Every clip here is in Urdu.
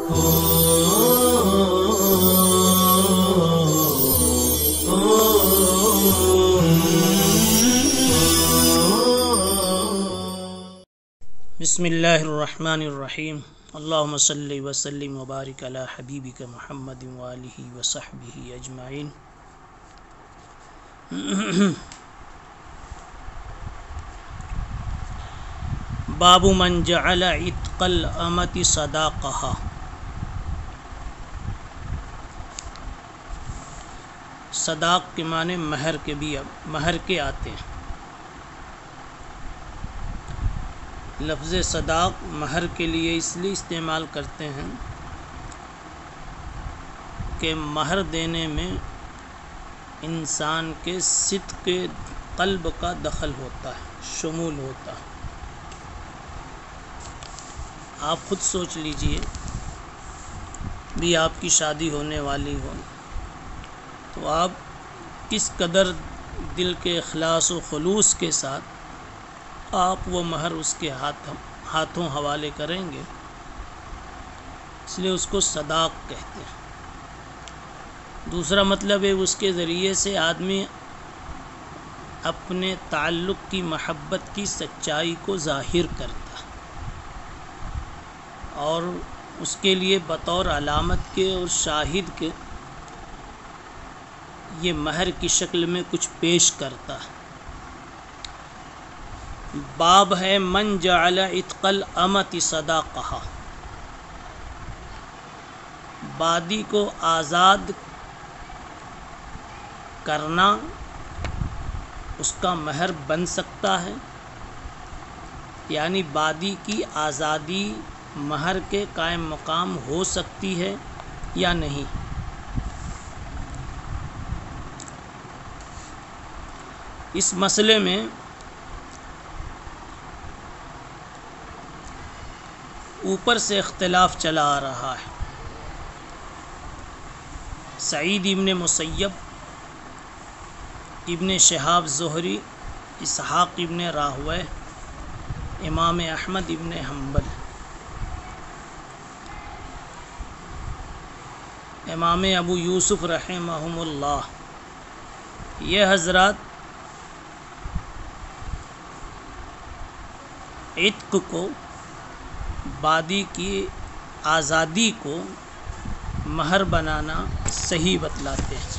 بسم اللہ الرحمن الرحیم اللہم صلی وسلم وبارک علی حبیبک محمد وآلہ وصحبہ اجمعین۔ باب من جعل عتق الامۃ صداقہ۔ صداق کے معنی مہر کے آتے ہیں۔ لفظ صداق مہر کے لیے اس لیے استعمال کرتے ہیں کہ مہر دینے میں انسان کے صدق قلب کا دخل ہوتا ہے، شمول ہوتا ہے۔ آپ خود سوچ لیجئے، بھی آپ کی شادی ہونے والی ہو تو آپ کس قدر دل کے اخلاص و خلوص کے ساتھ آپ وہ مہر اس کے ہاتھوں حوالے کریں گے، اس لیے اس کو صداق کہتے ہیں۔ دوسرا مطلب ہے اس کے ذریعے سے آدمی اپنے تعلق کی محبت کی سچائی کو ظاہر کرتا اور اس کے لیے بطور علامت کے اور شاہد کے یہ مہر کی شکل میں کچھ پیش کرتا ہے۔ باب ہے من جعل عتق الامۃ صداقہ، بادی کو آزاد کرنا اس کا مہر بن سکتا ہے، یعنی بادی کی آزادی مہر کے قائم مقام ہو سکتی ہے یا نہیں۔ اس مسئلے میں اوپر سے اختلاف چلا آ رہا ہے۔ سعید ابن مسیب، ابن شہاب زہری، اسحاق ابن راہویہ، امام احمد ابن حنبل، امام ابو یوسف رحمہم اللہ، یہ حضرات عتق کو، بادی کی آزادی کو مہر بنانا صحیح بتلاتے ہیں۔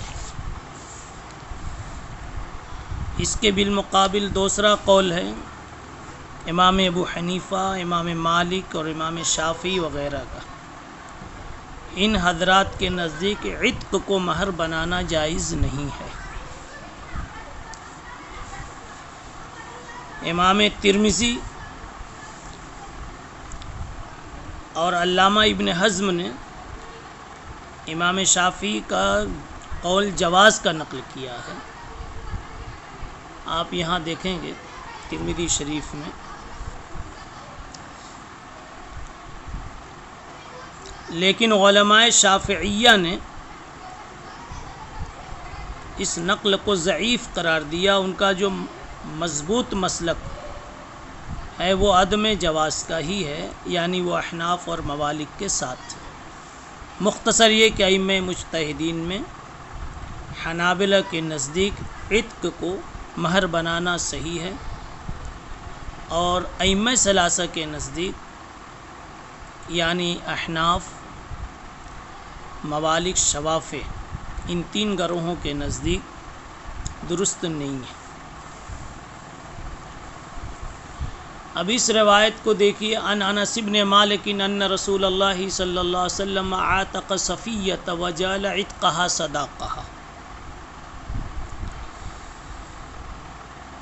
اس کے بالمقابل دوسرا قول ہے امام ابو حنیفہ، امام مالک اور امام شافعی وغیرہ کا۔ ان حضرات کے نزدیک عتق کو مہر بنانا جائز نہیں ہے۔ امام ترمذی اور علامہ ابن حزم نے امام شافعی کا قول جواز کا نقل کیا ہے۔ آپ یہاں دیکھیں گے ترمذی شریف میں لیکن علماء شافعیہ نے اس نقل کو ضعیف قرار دیا۔ ان کا جو مضبوط مسلک ہے وہ عدم جواز کا ہی ہے، یعنی وہ احناف اور موالک کے ساتھ۔ مختصر یہ کہ ائمہ مجتہدین میں حنابلہ کے نزدیک عتق کو مہر بنانا صحیح ہے، اور ائمہ ثلاثہ کے نزدیک یعنی احناف، موالک، شوافع، ان تین گروہوں کے نزدیک درست نہیں ہے۔ اب اس روایت کو دیکھیے، ان انس بن مالک ان رسول اللہ صلی اللہ علیہ وسلم عاتق صفیۃ وجعل عتقها صداقہ۔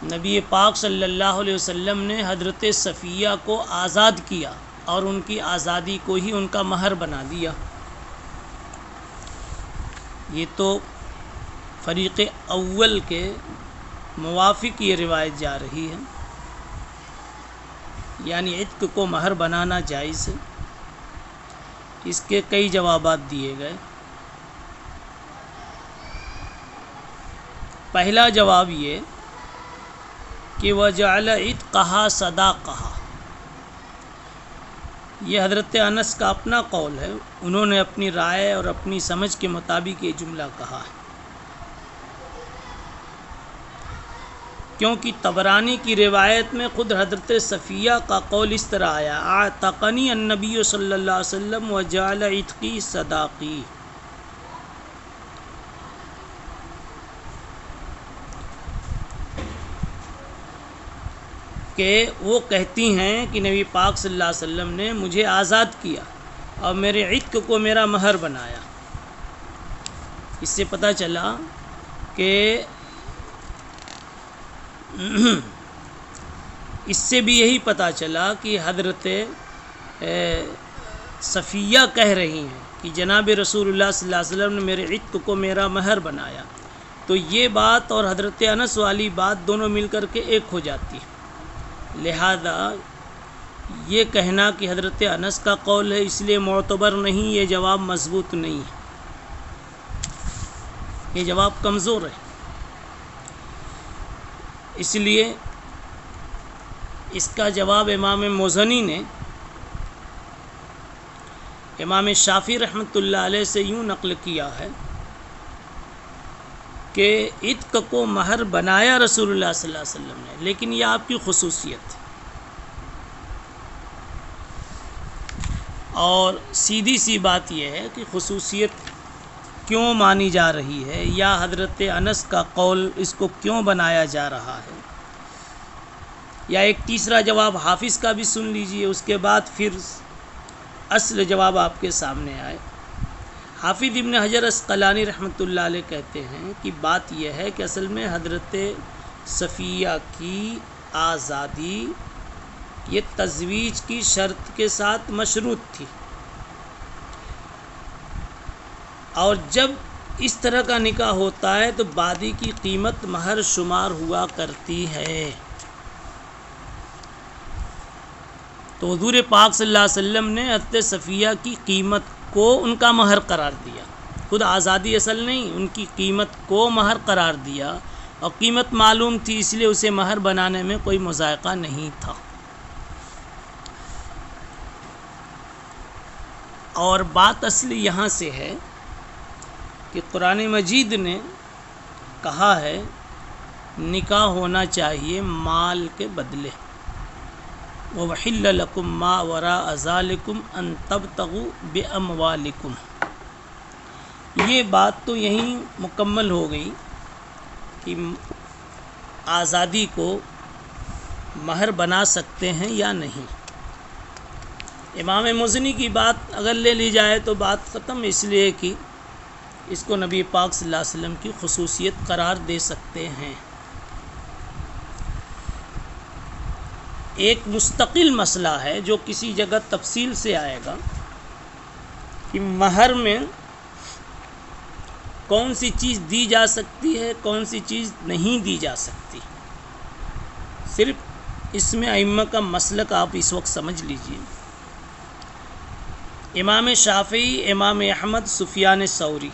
نبی پاک صلی اللہ علیہ وسلم نے حضرت صفیہ کو آزاد کیا اور ان کی آزادی کو ہی ان کا مہر بنا دیا۔ یہ تو فریق اول کے موافق یہ روایت جا رہی ہے، یعنی عتق کو مہر بنانا جائز ہے۔ اس کے کئی جوابات دیے گئے۔ پہلا جواب یہ کہ وجعل عتقها صداقہ، یہ حضرت انس کا اپنا قول ہے، انہوں نے اپنی رائے اور اپنی سمجھ کے مطابق یہ جملہ کہا ہے، کیونکہ طبرانی کی روایت میں خود حضرت صفیہ کا قول اس طرح آیا، اعتقنی النبی صلی اللہ علیہ وسلم وجعل عتقی صداقی، کہ وہ کہتی ہیں کہ نبی پاک صلی اللہ علیہ وسلم نے مجھے آزاد کیا اور میرے عتق کو میرا مہر بنایا۔ اس سے پتہ چلا کہ اس سے بھی یہی پتہ چلا کہ حضرت صفیہ کہہ رہی ہیں کہ جناب رسول اللہ صلی اللہ علیہ وسلم نے میرے عتق کو میرا مہر بنایا، تو یہ بات اور حضرت انس والی بات دونوں مل کر کے ایک ہو جاتی ہے۔ لہذا یہ کہنا کہ حضرت انس کا قول ہے اس لیے معتبر نہیں، یہ جواب مضبوط نہیں ہے، یہ جواب کمزور ہے۔ اس لیے اس کا جواب امام مزنی نے امام شافعی رحمۃ اللہ علیہ سے یوں نقل کیا ہے کہ عتق کو مہر بنایا رسول اللہ صلی اللہ علیہ وسلم نے، لیکن یہ آپ کی خصوصیت ہے، اور سیدھی سی بات یہ ہے کہ خصوصیت کیوں مانی جا رہی ہے یا حضرت انس کا قول اس کو کیوں بنایا جا رہا ہے، یا ایک تیسرا جواب حافظ کا بھی سن لیجئے، اس کے بعد پھر اصل جواب آپ کے سامنے آئے۔ حافظ ابن حجر عسقلانی رحمۃ اللہ علیہ کہتے ہیں کہ بات یہ ہے کہ اصل میں حضرت صفیہ کی آزادی یہ تزویج کی شرط کے ساتھ مشروط تھی، اور جب اس طرح کا نکاح ہوتا ہے تو بادی کی قیمت مہر شمار ہوا کرتی ہے۔ تو حضور پاک صلی اللہ علیہ وسلم نے حضرت صفیہ کی قیمت کو ان کا مہر قرار دیا، خود آزادی اصل نہیں، ان کی قیمت کو مہر قرار دیا، اور قیمت معلوم تھی اس لیے اسے مہر بنانے میں کوئی مذائقہ نہیں تھا۔ اور بات اصلی یہاں سے ہے کہ قرآن مجید نے کہا ہے نکاح ہونا چاہیے مال کے بدلے، وَأُحِلَّ لَكُم مَّا وَرَاءَ ذَلِكُمْ أَن تَبْتَغُوا بِأَمْوَالِكُمْ۔ یہ بات تو یہیں مکمل ہو گئی کہ آزادی کو مہر بنا سکتے ہیں یا نہیں۔ امام مزنی کی بات اگر لے لی جائے تو بات ختم، اس لیے کہ اس کو نبی پاک صلی اللہ علیہ وسلم کی خصوصیت قرار دے سکتے ہیں۔ ایک مستقل مسئلہ ہے جو کسی جگہ تفصیل سے آئے گا کہ مہر میں کون سی چیز دی جا سکتی ہے، کون سی چیز نہیں دی جا سکتی۔ صرف اس میں ائمہ کا مسلک آپ اس وقت سمجھ لیجئے۔ امام شافعی، امام احمد، سفیان ثوری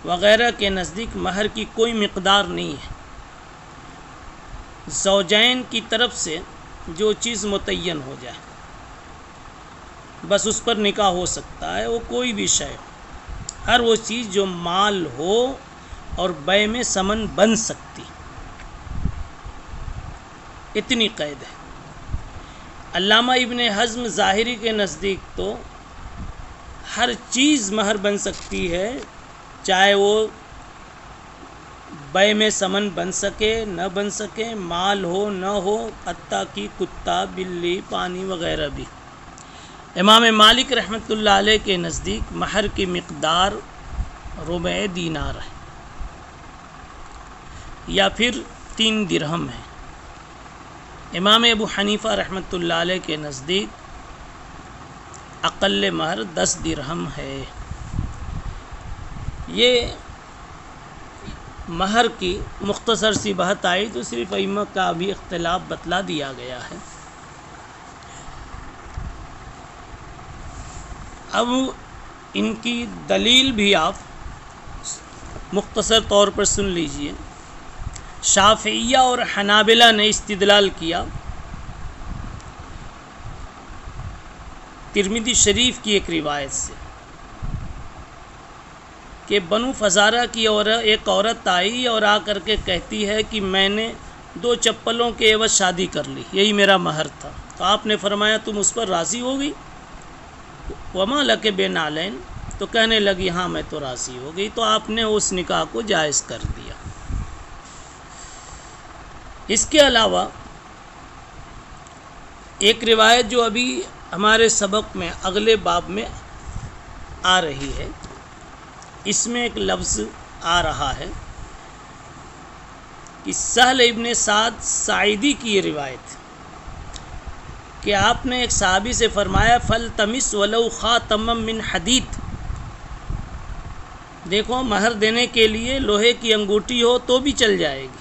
وغیرہ کے نزدیک مہر کی کوئی مقدار نہیں ہے، زوجین کی طرف سے جو چیز متعین ہو جائے بس اس پر نکاح ہو سکتا ہے، وہ کوئی بھی شے، ہر وہ چیز جو مال ہو اور بیع میں ثمن بن سکتی، اتنی قید ہے۔ علامہ ابن حزم ظاہری کے نزدیک تو ہر چیز مہر بن سکتی ہے، چاہے وہ بیع میں ثمن بن سکے نہ بن سکے، مال ہو نہ ہو، حتیٰ کہ کتا، بلی، پانی وغیرہ بھی۔ امام مالک رحمۃ اللہ علیہ کے نزدیک مہر کی مقدار ربع دینار ہے یا پھر 3 درہم ہے۔ امام ابو حنیفہ رحمۃ اللہ علیہ کے نزدیک اقل مہر 10 درہم ہے۔ یہ مہر کی مختصر سی بحث آئی تو صرف ائمہ کا بھی اختلاف بتلا دیا گیا ہے۔ اب ان کی دلیل بھی آپ مختصر طور پر سن لیجئے۔ شافعیہ اور حنابلہ نے استدلال کیا ترمذی شریف کی ایک روایت سے کہ بنو فزارہ کی ایک عورت آئی اور آ کر کے کہتی ہے کہ میں نے 2 چپلوں کے عوض شادی کر لی، یہی میرا مہر تھا۔ تو آپ نے فرمایا تم اس پر راضی ہو گئی؟ وما لک بنعلین، تو کہنے لگی ہاں میں تو راضی ہو گئی۔ تو آپ نے اس نکاح کو جائز کر دیا۔ اس کے علاوہ ایک روایت جو ابھی ہمارے سبق میں اگلے باب میں آ رہی ہے، اس میں ایک لفظ آ رہا ہے کہ سہل ابن سعد ساعدی کی یہ روایت کہ آپ نے ایک صحابی سے فرمایا فَلْتَمِسْ وَلَوْ خَاتَمًا مِّنْ حَدِيدٍ، دیکھو مہر دینے کے لیے لوہے کی انگوٹھی ہو تو بھی چل جائے گی۔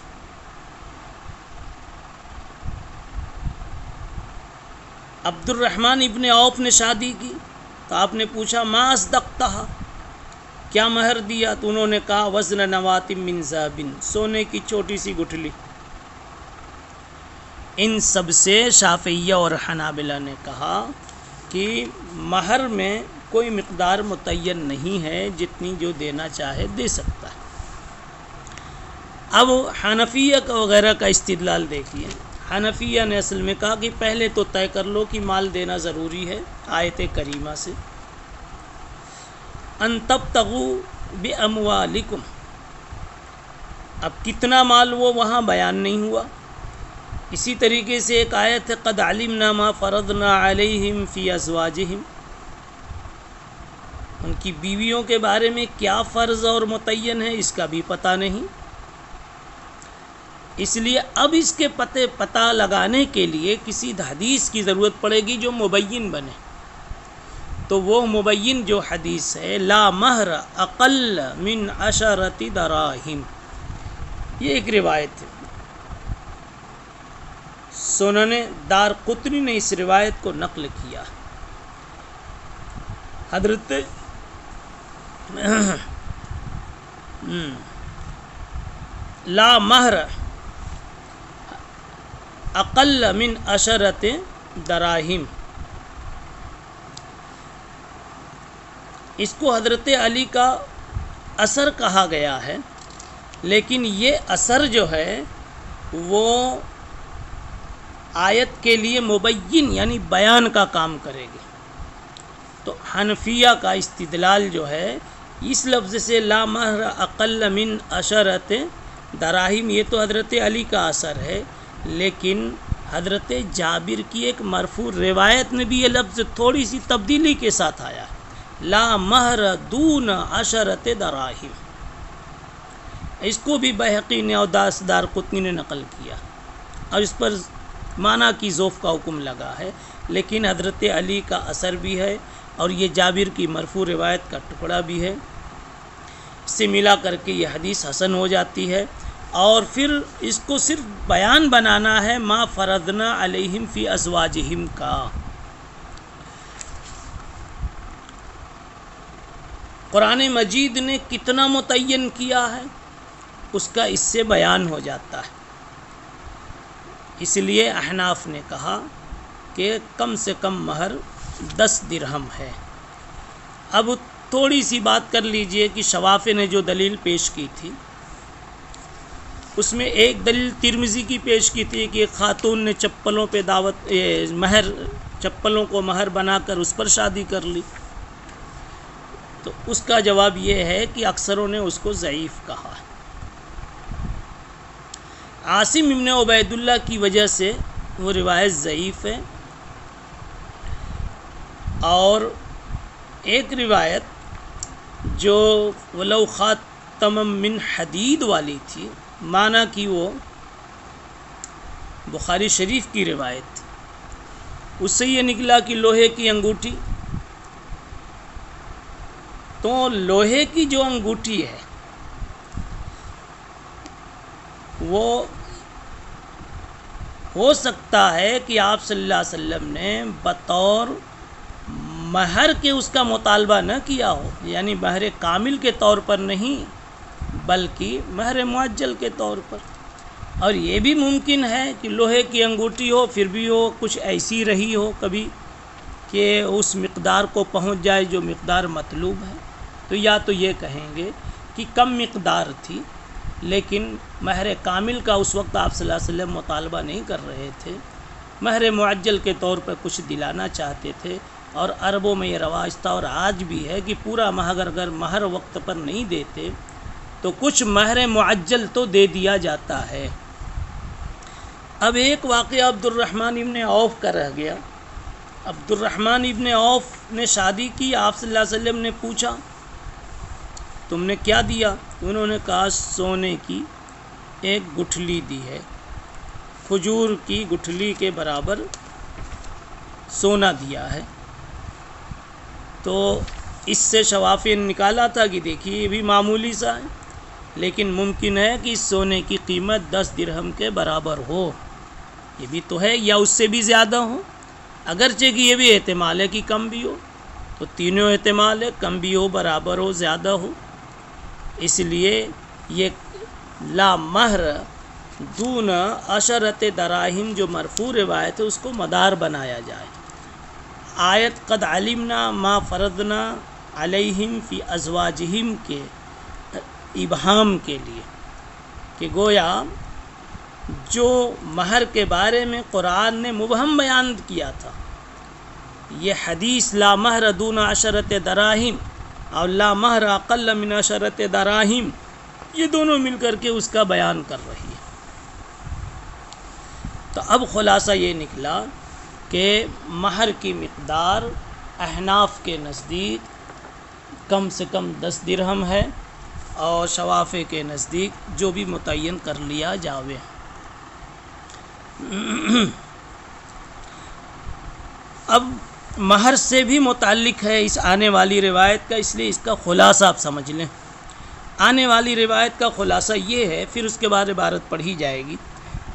عبد الرحمن ابن عوف نے شادی کی تو آپ نے پوچھا ما اصدقتھا، کیا مہر دیا؟ تو انہوں نے کہا وزن نوات من ذهب، سونے کی چھوٹی سی گٹھلی۔ ان سب سے شافعیہ اور حنابلہ نے کہا کہ مہر میں کوئی مقدار متعین نہیں ہے، جتنی جو دینا چاہے دے سکتا ہے۔ اب حنفیہ کا وغیرہ کا استدلال دیکھیے۔ حنفیہ نے اصل میں کہا کہ پہلے تو طے کر لو کہ مال دینا ضروری ہے، آیت کریمہ سے ان تبتغوا باموالکم، اب کتنا مال وہ وہاں بیان نہیں ہوا۔ اسی طریقے سے ایک آیت ہے قد علمنا ما فرضنا علیہم فی ازواجہم، ان کی بیویوں کے بارے میں کیا فرض اور متعین ہے اس کا بھی پتہ نہیں۔ اس لیے اب اس کے پتہ لگانے کے لیے کسی حدیث کی ضرورت پڑے گی جو مبین بنے، تو وہ مبین جو حدیث ہے لا مہر اقل من 10 دراہم، یہ ایک روایت ہے۔ سنن دارقطنی نے اس روایت کو نقل کیا۔ حضرت لا مہر اقل من 10 دراہم، اس کو حضرت علی کا اثر کہا گیا ہے، لیکن یہ اثر جو ہے وہ آیت کے لیے مبین یعنی بیان کا کام کرے گی۔ تو حنفیہ کا استدلال جو ہے اس لفظ سے لا مہر اقل من 10 دراہم، یہ تو حضرت علی کا اثر ہے، لیکن حضرت جابر کی ایک مرفوع روایت میں بھی یہ لفظ تھوڑی سی تبدیلی کے ساتھ آیا ہے، لا مہر دون 10 دراہم۔ اس کو بھی بہقی نے اور دارقطنی نے نقل کیا اور اس پر معنی کی ذوف کا حکم لگا ہے، لیکن حضرت علی کا اثر بھی ہے اور یہ جابر کی مرفوع روایت کا ٹکڑا بھی ہے، اس سے ملا کر کے یہ حدیث حسن ہو جاتی ہے۔ اور پھر اس کو صرف بیان بنانا ہے ما فرضنا علیہم فی ازواجہم کا۔ قرآن مجید نے کتنا متعین کیا ہے اس کا اس سے بیان ہو جاتا ہے۔ اس لیے احناف نے کہا کہ کم سے کم مہر 10 درہم ہے۔ اب تھوڑی سی بات کر لیجئے کہ شوافع نے جو دلیل پیش کی تھی اس میں ایک دلیل ترمذی کی پیش کی تھی کہ ایک خاتون نے چپلوں پہ چپلوں کو مہر بنا کر اس پر شادی کر لی، تو اس کا جواب یہ ہے کہ اکثروں نے اس کو ضعیف کہا۔ عاصم ابن عبید اللہ کی وجہ سے وہ روایت ضعیف ہے، اور ایک روایت جو ولو خاتم من حدید والی تھی، معنی کہ وہ بخاری شریف کی روایت تھی، اس سے یہ نکلا کہ لوہے کی انگوٹھی، تو لوہے کی جو انگوٹھی ہے وہ ہو سکتا ہے کہ آپ صلی اللہ علیہ وسلم نے بطور مہر کے اس کا مطالبہ نہ کیا ہو، یعنی مہر کامل کے طور پر نہیں بلکہ مہر معجل کے طور پر۔ اور یہ بھی ممکن ہے کہ لوہے کی انگوٹھی ہو پھر بھی وہ کچھ ایسی رہی ہو کبھی کہ اس مقدار کو پہنچ جائے جو مقدار مطلوب ہے، تو یا تو یہ کہیں گے کہ کم مقدار تھی، لیکن مہر کامل کا اس وقت آپ صلی اللہ علیہ وسلم مطالبہ نہیں کر رہے تھے، مہر معجل کے طور پر کچھ دلانا چاہتے تھے، اور عربوں میں یہ رواج تھا اور آج بھی ہے کہ پورا مہر اگر مہر وقت پر نہیں دیتے تو کچھ مہر معجل تو دے دیا جاتا ہے۔ اب ایک واقعہ عبد الرحمن ابن عوف کا رہ گیا۔ عبد الرحمن ابن عوف نے شادی کی، آپ صلی اللہ علیہ وسلم نے پوچھا تم نے کیا دیا؟ انہوں نے کہا سونے کی ایک گٹھلی دی ہے، کھجور کی گٹھلی کے برابر سونا دیا ہے۔ تو اس سے شوافی نے نکالا تھا کہ دیکھیے یہ بھی معمولی سا ہے، لیکن ممکن ہے کہ اس سونے کی قیمت 10 درہم کے برابر ہو، یہ بھی تو ہے، یا اس سے بھی زیادہ ہو، اگرچہ کہ یہ بھی احتمال ہے کہ کم بھی ہو، تو تینوں احتمال ہے، کم بھی ہو، برابر ہو، زیادہ ہو۔ اس لیے یہ لا مہر دون عشرت دراہم جو مرفوع روایت ہے اس کو مدار بنایا جائے۔ آیت قد علمنا ما فرضنا علیہم فی ازواجہم کے ابہام کے لیے، کہ گویا جو مہر کے بارے میں قرآن نے مبہم بیان کیا تھا، یہ حدیث لا مہر دون عشرت دراہم اور لا مہر اقل من عشرت دراہم، یہ دونوں مل کر کے اس کا بیان کر رہی ہے۔ تو اب خلاصہ یہ نکلا کہ مہر کی مقدار احناف کے نزدیک کم سے کم 10 درہم ہے، اور شوافی کے نزدیک جو بھی متعین کر لیا جاوے۔ اب مہر سے بھی متعلق ہے اس آنے والی روایت کا، اس لیے اس کا خلاصہ آپ سمجھ لیں۔ آنے والی روایت کا خلاصہ یہ ہے، پھر اس کے بعد عبارت پڑھی جائے گی،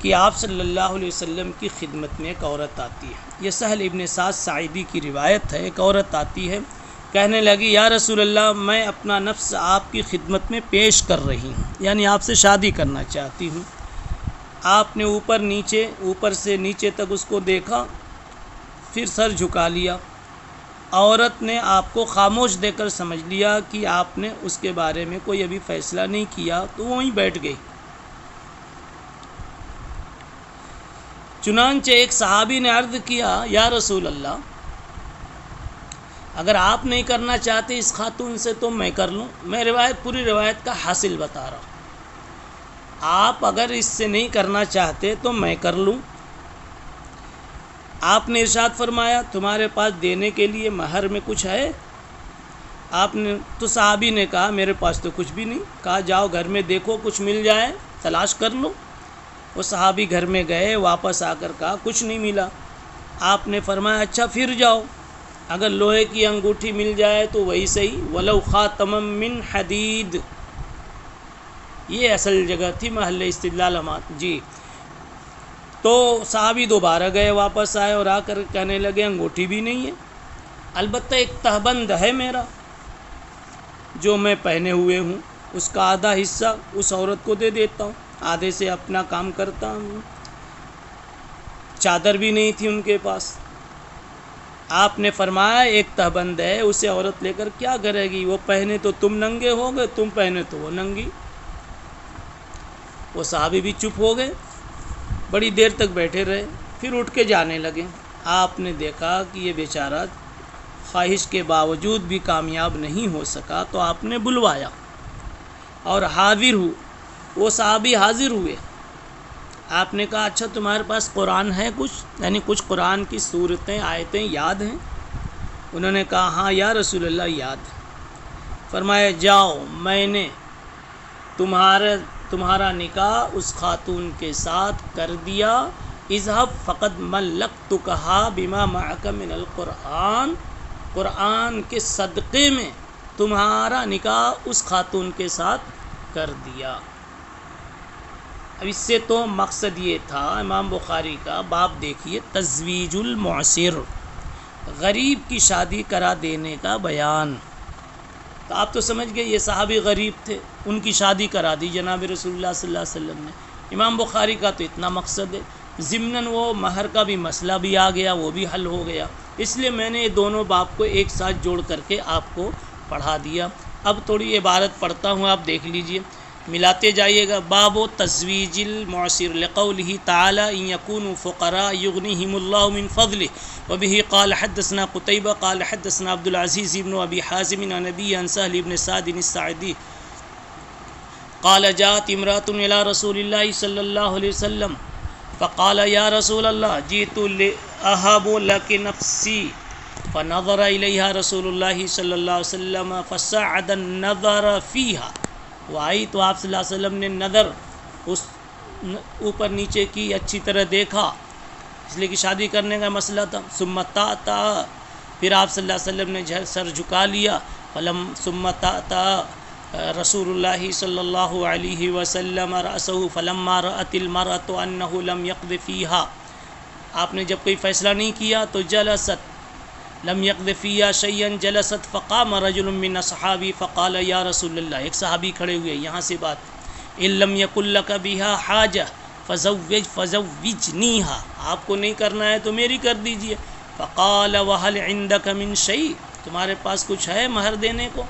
کہ آپ صلی اللہ علیہ وسلم کی خدمت میں ایک عورت آتی ہے۔ یہ سہل ابن سعد ساعدی کی روایت ہے۔ ایک عورت آتی ہے، کہنے لگی یا رسول اللہ میں اپنا نفس آپ کی خدمت میں پیش کر رہی ہوں، یعنی آپ سے شادی کرنا چاہتی ہوں۔ آپ نے اوپر سے نیچے تک اس کو دیکھا، پھر سر جھکا لیا۔ عورت نے آپ کو خاموش دے کر سمجھ لیا کہ آپ نے اس کے بارے میں کوئی ابھی فیصلہ نہیں کیا، تو وہیں بیٹھ گئی۔ چنانچہ ایک صحابی نے عرض کیا یا رسول اللہ اگر آپ نہیں کرنا چاہتے اس خاتون سے تو میں کر لوں۔ میں پوری روایت کا حاصل بتا رہا ہوں، آپ اگر اس سے نہیں کرنا چاہتے تو میں کر لوں۔ آپ نے ارشاد فرمایا تمہارے پاس دینے کے لیے مہر میں کچھ ہے؟ تو صحابی نے کہا میرے پاس تو کچھ بھی نہیں۔ کہا جاؤ گھر میں دیکھو کچھ مل جائے تلاش کر لو۔ وہ صحابی گھر میں گئے، واپس آ کر کہا کچھ نہیں ملا۔ آپ نے فرمایا اچھا پھر جاؤ، اگر لوہے کی انگوٹھی مل جائے تو وہی صحیح، ولو خاتم من حدید، یہ اصل جگہ تھی محل استدلال جی۔ تو صحابی دوبارہ گئے، واپس آئے اور آ کر کہنے لگے انگوٹھی بھی نہیں ہے، البتہ ایک تہبند ہے میرا جو میں پہنے ہوئے ہوں، اس کا آدھا حصہ اس عورت کو دے دیتا ہوں، آدھے سے اپنا کام کرتا ہوں۔ چادر بھی نہیں تھی ان کے پاس۔ آپ نے فرمایا ایک تہبند ہے، اسے عورت لے کر کیا کرے گی، وہ پہنے تو تم ننگے ہو گئے، تم پہنے تو وہ ننگی۔ وہ صحابی بھی چپ ہو گئے، بڑی دیر تک بیٹھے رہے، پھر اٹھ کے جانے لگے۔ آپ نے دیکھا کہ یہ بیچارہ خواہش کے باوجود بھی کامیاب نہیں ہو سکا، تو آپ نے بلوایا اور حاضر ہو، وہ صحابی حاضر ہوئے۔ آپ نے کہا اچھا تمہارے پاس قرآن ہے کچھ، یعنی کچھ قرآن کی صورتیں آیتیں یاد ہیں؟ انہوں نے کہا ہاں یا رسول اللہ یاد ہے۔ فرمایا جاؤ میں نے تمہارا نکاح اس خاتون کے ساتھ کر دیا، اذهب فقد ملکتکھا بما معک من القرآن، قرآن کے صدقے میں تمہارا نکاح اس خاتون کے ساتھ کر دیا۔ اب اس سے تو مقصد یہ تھا امام بخاری کا باب دیکھیے، تزویج المعسر، غریب کی شادی کرا دینے کا بیان۔ تو آپ تو سمجھ گئے یہ صحابی غریب تھے، ان کی شادی کرا دی جناب رسول اللہ صلی اللہ علیہ وسلم نے۔ امام بخاری کا تو اتنا مقصد ہے ضمناً وہ مہر کا بھی مسئلہ بھی آ گیا، وہ بھی حل ہو گیا، اس لیے میں نے یہ دونوں باب کو ایک ساتھ جوڑ کر کے آپ کو پڑھا دیا۔ اب تھوڑی عبارت پڑھتا ہوں، آپ دیکھ لیجئے، ملاتے جائیے گا۔ باب تزویج المعسر لقولہ تعالی ان یکونوا فقراء یغنیہم اللہ من فضلہ وبہ قال حدثنا قتیبہ قال حدثنا عبد العزیز بن ابی حازم عن ابی عن سہل بن سعد الساعدی قال جاءت امرأة الى رسول اللہ صلی اللہ علیہ وسلم فقال یا رسول اللہ جئت لأہب لک نفسی فنظر الیہا رسول اللہ صلی اللہ علیہ وسلم فصعد النظر فیہا، وہ آئی تو آپ صلی اللہ علیہ وسلم نے نظر اس اوپر نیچے کی، اچھی طرح دیکھا، اس لیے کہ شادی کرنے کا مسئلہ تھا۔ ثم تاتا، پھر آپ صلی اللہ علیہ وسلم نے سر جھکا لیا۔ ثم تاتا رسول اللہ صلی اللہ علیہ وسلم رأسہ فلما رأت المرأة انہ لم یقض فیہا، آپ نے جب کوئی فیصلہ نہیں کیا تو جلست، لم یقض فیہا شیئا جلست فقام رجل من اصحابی فقال یا رسول اللہ، ایک صحابی کھڑے ہوئے، یہاں سے بات، ان لم یکن لک بہا حاجہ فزوجنیہا، آپ کو نہیں کرنا ہے تو میری کر دیجئے۔ فقال وہل عندک من شیء، تمہارے پاس کچھ ہے مہر دینے کو؟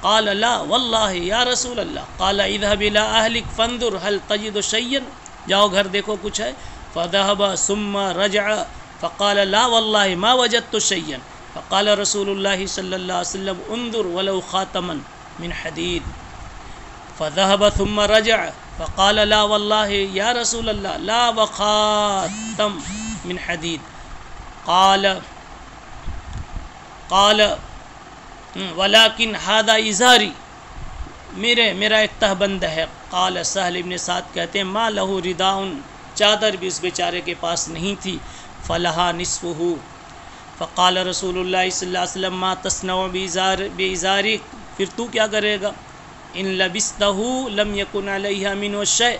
قال لا واللہ یا رسول اللہ۔ قال اذهب الى اہلک فانظر هل تجد شیئا، جاؤ گھر دیکھو کچھ ہے۔ فذهب ثم رجع فقال لا واللہ ما وجدت شیئا۔ فقال رسول اللہ صلی اللہ علیہ وسلم انظر ولو خاتما من حدید۔ فذهب ثم رجع فقال لا واللہ یا رسول اللہ لا وخاتم من حدید۔ قال ولیکن هذا ازاری، میرا ایک تہبند ہے۔ قال سہل ابن سعد کہتے ہیں ما لہ رداء، چادر بھی اس بیچارے کے پاس نہیں تھی۔ فلہا نصفہ، فقال رسول اللہ صلی اللہ علیہ وسلم ما تصنع بازارک، پھر تو کیا کرے گا؟ ان لبستہ لم یکن علیہ منہ شیء،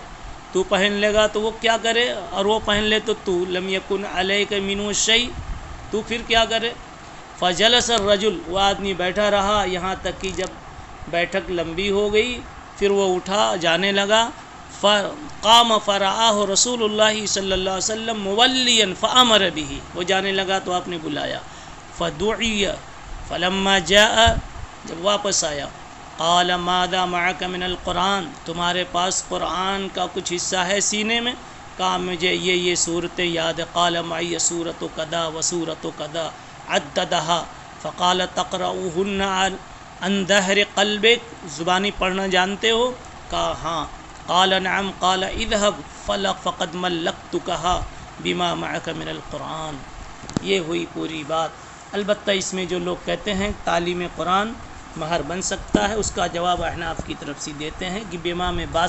تو پہن لے گا تو وہ کیا کرے، اور وہ پہن لے تو لم یکن علیہ منہ شیء، تو پھر کیا کرے؟ فجلس الرجل، وہ آدمی بیٹھا رہا یہاں تک کہ جب بیٹھک لمبی ہو گئی، پھر وہ اٹھا جانے لگا۔ قام فرآہ رسول اللہ صلی اللہ علیہ وسلم مولیا فامر به، وہ جانے لگا تو آپ نے بلایا۔ فدعی فلما جاء، جب واپس آیا، قال ماذا معك من القرآن، تمہارے پاس قرآن کا کچھ حصہ ہے سینے میں؟ کہا مجھے یہ صورتیں یاد ہے۔ قال معی سورۃ کذا و سورۃ کذا، عددها۔ فقال تقرؤهن عن ظہر قلبک، زبانی پڑھنا جانتے ہو؟ کہا ہاں۔ قال نعم۔ قال اذهب فقد ملکتکها بما معك من القرآن۔ یہ ہوئی پوری بات۔ البتہ اس میں جو لوگ کہتے ہیں تعلیم قرآن مہر بن سکتا ہے، اس کا جواب احناف کی طرف سے دیتے ہیں کہ بما میں با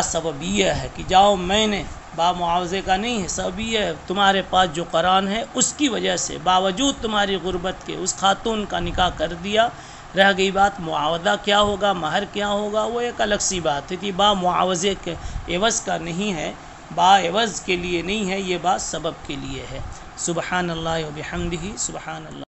سببیہ ہے، کہ جاؤ، میں نے با معاوضے کا نہیں ہے، سببیہ ہے، تمہارے پاس جو قرآن ہے اس کی وجہ سے باوجود تمہاری غربت کے اس خاتون کا نکاح کر دیا۔ رہ گئی بات معاوضہ کیا ہوگا، مہر کیا ہوگا، وہ ایک الگ سی بات ہے کہ با معاوضے کے عوض کا نہیں ہے، با عوض کے لیے نہیں ہے، یہ بات سبب کے لیے ہے۔ سبحان اللہ و بحمدہ، سبحان اللہ۔